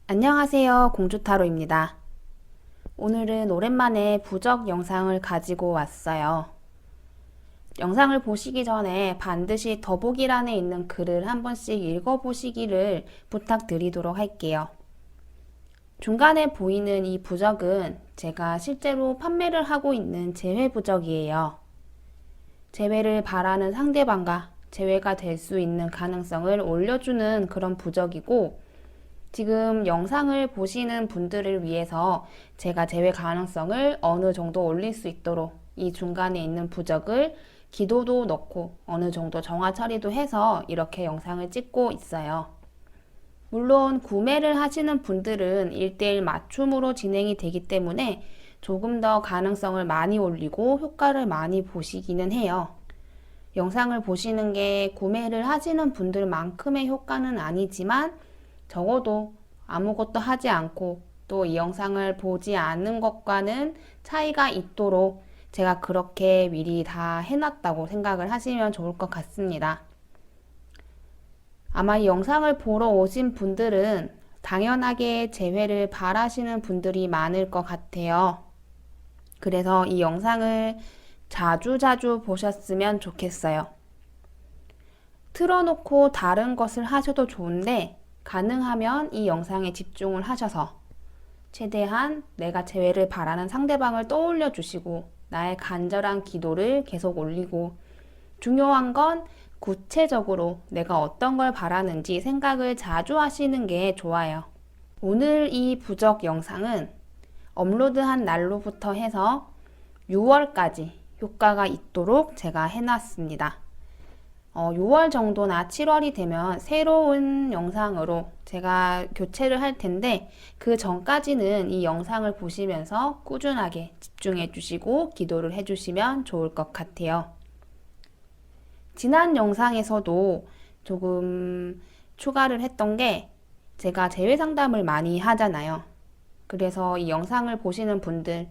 안녕하세요. 공주타로입니다. 오늘은 오랜만에 부적 영상을 가지고 왔어요. 영상을 보시기 전에 반드시 더보기란에 있는 글을 한 번씩 읽어보시기를 부탁드리도록 할게요. 중간에 보이는 이 부적은 제가 실제로 판매를 하고 있는 재회 부적이에요. 재회를 바라는 상대방과 재회가 될 수 있는 가능성을 올려주는 그런 부적이고, 지금 영상을 보시는 분들을 위해서 제가 재회 가능성을 어느 정도 올릴 수 있도록 이 중간에 있는 부적을 기도도 넣고 어느 정도 정화 처리도 해서 이렇게 영상을 찍고 있어요. 물론 구매를 하시는 분들은 1:1 맞춤으로 진행이 되기 때문에 조금 더 가능성을 많이 올리고 효과를 많이 보시기는 해요. 영상을 보시는 게 구매를 하시는 분들만큼의 효과는 아니지만 적어도 아무것도 하지 않고 또 이 영상을 보지 않는 것과는 차이가 있도록 제가 그렇게 미리 다 해놨다고 생각을 하시면 좋을 것 같습니다. 아마 이 영상을 보러 오신 분들은 당연하게 재회를 바라시는 분들이 많을 것 같아요. 그래서 이 영상을 자주자주 보셨으면 좋겠어요. 틀어놓고 다른 것을 하셔도 좋은데 가능하면 이 영상에 집중을 하셔서 최대한 내가 재회를 바라는 상대방을 떠올려 주시고 나의 간절한 기도를 계속 올리고, 중요한 건 구체적으로 내가 어떤 걸 바라는지 생각을 자주 하시는 게 좋아요. 오늘 이 부적 영상은 업로드한 날로부터 해서 6월까지 효과가 있도록 제가 해놨습니다. 6월 정도나 7월이 되면 새로운 영상으로 제가 교체를 할 텐데, 그 전까지는 이 영상을 보시면서 꾸준하게 집중해 주시고 기도를 해 주시면 좋을 것 같아요. 지난 영상에서도 조금 추가를 했던 게, 제가 재회 상담을 많이 하잖아요. 그래서 이 영상을 보시는 분들,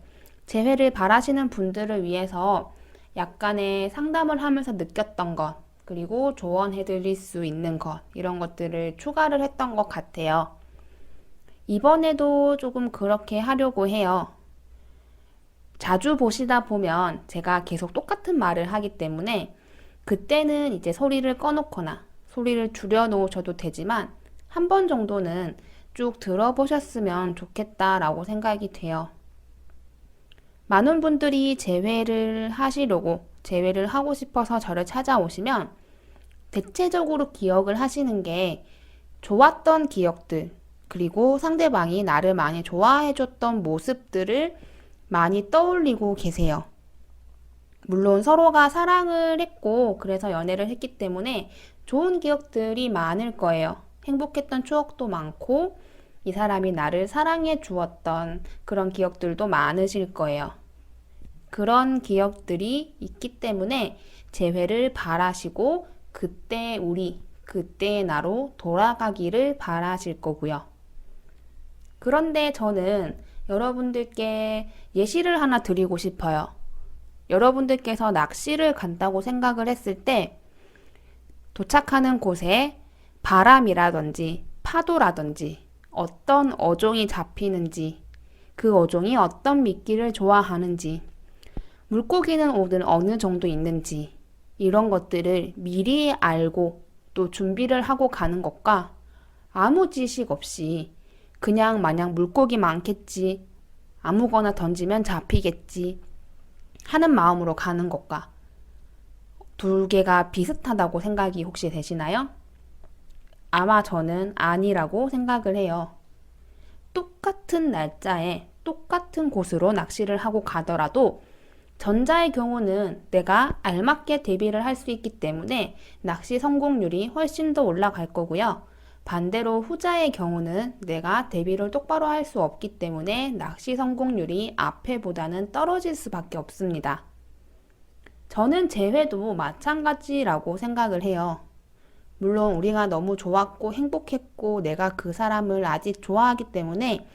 재회를 바라시는 분들을 위해서 약간의 상담을 하면서 느꼈던 것, 그리고 조언해 드릴 수 있는 것, 이런 것들을 추가를 했던 것 같아요. 이번에도 조금 그렇게 하려고 해요. 자주 보시다 보면 제가 계속 똑같은 말을 하기 때문에 그때는 이제 소리를 꺼놓거나 소리를 줄여 놓으셔도 되지만 한 번 정도는 쭉 들어보셨으면 좋겠다라고 생각이 돼요. 많은 분들이 재회를 하시려고, 재회를 하고 싶어서 저를 찾아오시면 대체적으로 기억을 하시는 게 좋았던 기억들, 그리고 상대방이 나를 많이 좋아해줬던 모습들을 많이 떠올리고 계세요. 물론 서로가 사랑을 했고 그래서 연애를 했기 때문에 좋은 기억들이 많을 거예요. 행복했던 추억도 많고 이 사람이 나를 사랑해 주었던 그런 기억들도 많으실 거예요. 그런 기억들이 있기 때문에 재회를 바라시고 그때 우리, 그때의 나로 돌아가기를 바라실 거고요. 그런데 저는 여러분들께 예시를 하나 드리고 싶어요. 여러분들께서 낚시를 간다고 생각을 했을 때 도착하는 곳에 바람이라든지 파도라든지 어떤 어종이 잡히는지, 그 어종이 어떤 미끼를 좋아하는지, 물고기는 어느 정도 있는지, 이런 것들을 미리 알고 또 준비를 하고 가는 것과 아무 지식 없이 그냥 마냥 물고기 많겠지, 아무거나 던지면 잡히겠지 하는 마음으로 가는 것과 두 개가 비슷하다고 생각이 혹시 되시나요? 아마 저는 아니라고 생각을 해요. 똑같은 날짜에 똑같은 곳으로 낚시를 하고 가더라도 전자의 경우는 내가 알맞게 대비를 할 수 있기 때문에 낚시 성공률이 훨씬 더 올라갈 거고요. 반대로 후자의 경우는 내가 대비를 똑바로 할 수 없기 때문에 낚시 성공률이 앞에보다는 떨어질 수밖에 없습니다. 저는 재회도 마찬가지라고 생각을 해요. 물론 우리가 너무 좋았고 행복했고 내가 그 사람을 아직 좋아하기 때문에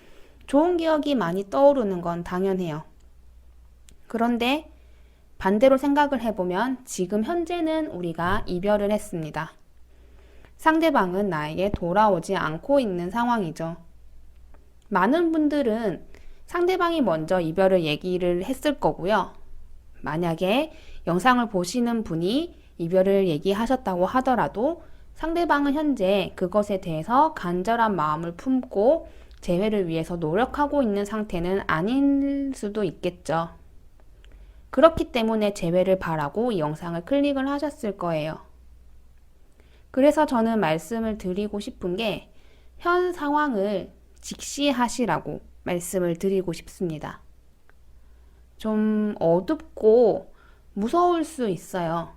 좋은 기억이 많이 떠오르는 건 당연해요. 그런데 반대로 생각을 해보면 지금 현재는 우리가 이별을 했습니다. 상대방은 나에게 돌아오지 않고 있는 상황이죠. 많은 분들은 상대방이 먼저 이별을 얘기를 했을 거고요. 만약에 영상을 보시는 분이 이별을 얘기하셨다고 하더라도 상대방은 현재 그것에 대해서 간절한 마음을 품고 재회를 위해서 노력하고 있는 상태는 아닐 수도 있겠죠. 그렇기 때문에 재회를 바라고 이 영상을 클릭을 하셨을 거예요. 그래서 저는 말씀을 드리고 싶은 게 현 상황을 직시하시라고 말씀을 드리고 싶습니다. 좀 어둡고 무서울 수 있어요.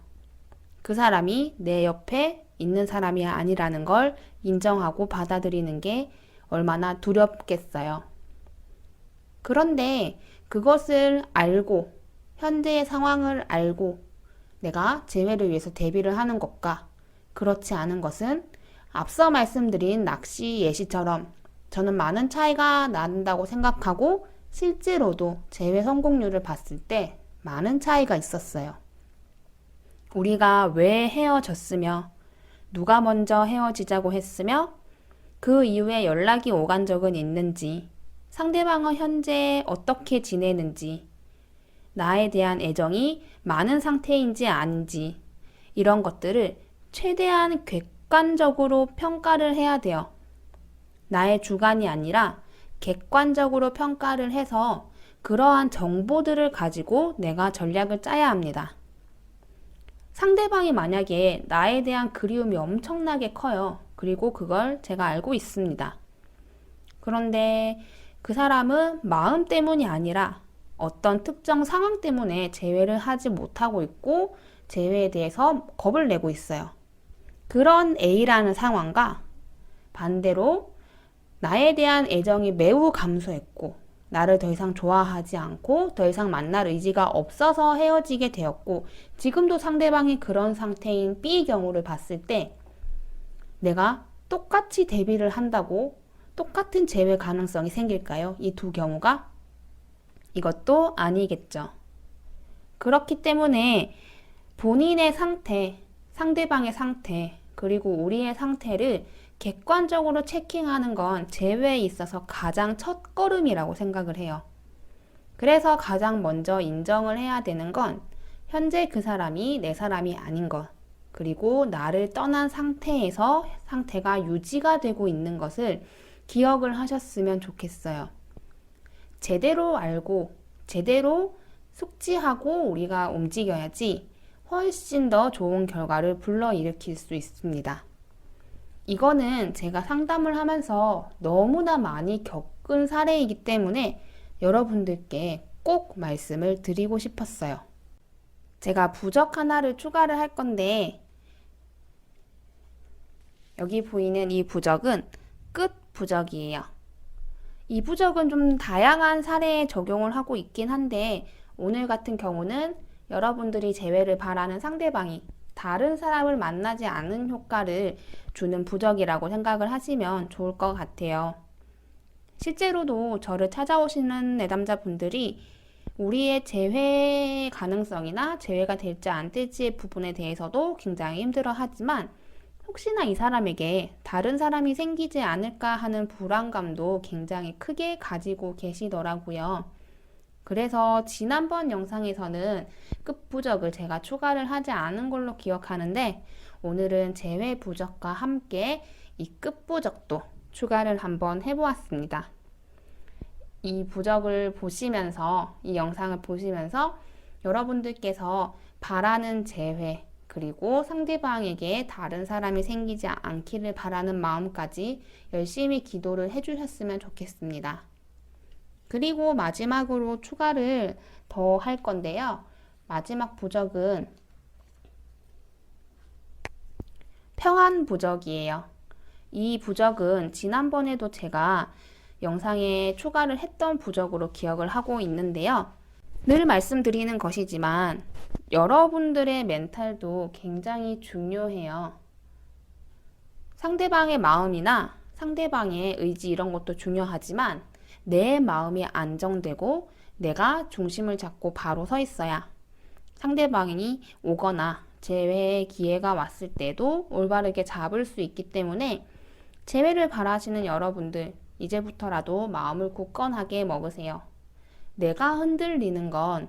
그 사람이 내 옆에 있는 사람이 아니라는 걸 인정하고 받아들이는 게 얼마나 두렵겠어요. 그런데 그것을 알고, 현재의 상황을 알고 내가 재회를 위해서 대비를 하는 것과 그렇지 않은 것은 앞서 말씀드린 낚시 예시처럼 저는 많은 차이가 난다고 생각하고 실제로도 재회 성공률을 봤을 때 많은 차이가 있었어요. 우리가 왜 헤어졌으며 누가 먼저 헤어지자고 했으며 그 이후에 연락이 오간 적은 있는지, 상대방은 현재 어떻게 지내는지, 나에 대한 애정이 많은 상태인지 아닌지, 이런 것들을 최대한 객관적으로 평가를 해야 돼요. 나의 주관이 아니라 객관적으로 평가를 해서 그러한 정보들을 가지고 내가 전략을 짜야 합니다. 상대방이 만약에 나에 대한 그리움이 엄청나게 커요. 그리고 그걸 제가 알고 있습니다. 그런데 그 사람은 마음 때문이 아니라 어떤 특정 상황 때문에 재회를 하지 못하고 있고 재회에 대해서 겁을 내고 있어요. 그런 A라는 상황과 반대로 나에 대한 애정이 매우 감소했고 나를 더 이상 좋아하지 않고 더 이상 만날 의지가 없어서 헤어지게 되었고 지금도 상대방이 그런 상태인 B 경우를 봤을 때 내가 똑같이 대비를 한다고 똑같은 재회 가능성이 생길까요? 이 두 경우가? 이것도 아니겠죠. 그렇기 때문에 본인의 상태, 상대방의 상태, 그리고 우리의 상태를 객관적으로 체킹하는 건 재회에 있어서 가장 첫 걸음이라고 생각을 해요. 그래서 가장 먼저 인정을 해야 되는 건 현재 그 사람이 내 사람이 아닌 것, 그리고 나를 떠난 상태에서 상태가 유지가 되고 있는 것을 기억을 하셨으면 좋겠어요. 제대로 알고 제대로 숙지하고 우리가 움직여야지 훨씬 더 좋은 결과를 불러일으킬 수 있습니다. 이거는 제가 상담을 하면서 너무나 많이 겪은 사례이기 때문에 여러분들께 꼭 말씀을 드리고 싶었어요. 제가 부적 하나를 추가를 할 건데 여기 보이는 이 부적은 끝 부적이에요. 이 부적은 좀 다양한 사례에 적용을 하고 있긴 한데 오늘 같은 경우는 여러분들이 재회를 바라는 상대방이 다른 사람을 만나지 않은 효과를 주는 부적이라고 생각을 하시면 좋을 것 같아요. 실제로도 저를 찾아오시는 내담자분들이 우리의 재회 가능성이나 재회가 될지 안 될지의 부분에 대해서도 굉장히 힘들어 하지만 혹시나 이 사람에게 다른 사람이 생기지 않을까 하는 불안감도 굉장히 크게 가지고 계시더라고요. 그래서 지난번 영상에서는 끝부적을 제가 추가를 하지 않은 걸로 기억하는데 오늘은 재회 부적과 함께 이 끝부적도 추가를 한번 해보았습니다. 이 부적을 보시면서 이 영상을 보시면서 여러분들께서 바라는 재회 그리고 상대방에게 다른 사람이 생기지 않기를 바라는 마음까지 열심히 기도를 해주셨으면 좋겠습니다. 그리고 마지막으로 추가를 더 할 건데요. 마지막 부적은 평안 부적이에요. 이 부적은 지난번에도 제가 영상에 추가를 했던 부적으로 기억을 하고 있는데요. 늘 말씀드리는 것이지만 여러분들의 멘탈도 굉장히 중요해요. 상대방의 마음이나 상대방의 의지 이런 것도 중요하지만 내 마음이 안정되고 내가 중심을 잡고 바로 서 있어야 상대방이 오거나 재회의 기회가 왔을 때도 올바르게 잡을 수 있기 때문에 재회를 바라시는 여러분들 이제부터라도 마음을 굳건하게 먹으세요. 내가 흔들리는 건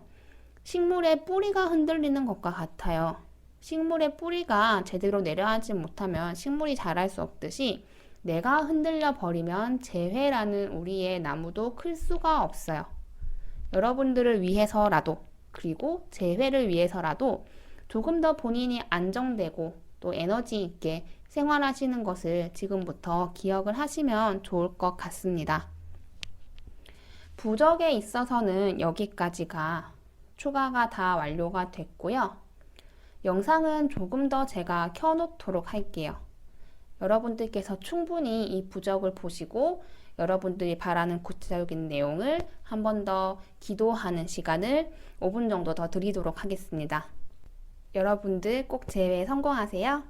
식물의 뿌리가 흔들리는 것과 같아요. 식물의 뿌리가 제대로 내려앉지 못하면 식물이 자랄 수 없듯이 내가 흔들려 버리면 재회라는 우리의 나무도 클 수가 없어요. 여러분들을 위해서라도, 그리고 재회를 위해서라도 조금 더 본인이 안정되고 또 에너지 있게 생활하시는 것을 지금부터 기억을 하시면 좋을 것 같습니다. 부적에 있어서는 여기까지가 추가가 다 완료가 됐고요. 영상은 조금 더 제가 켜놓도록 할게요. 여러분들께서 충분히 이 부적을 보시고 여러분들이 바라는 구체적인 내용을 한 번 더 기도하는 시간을 5분 정도 더 드리도록 하겠습니다. 여러분들 꼭 재회 성공하세요.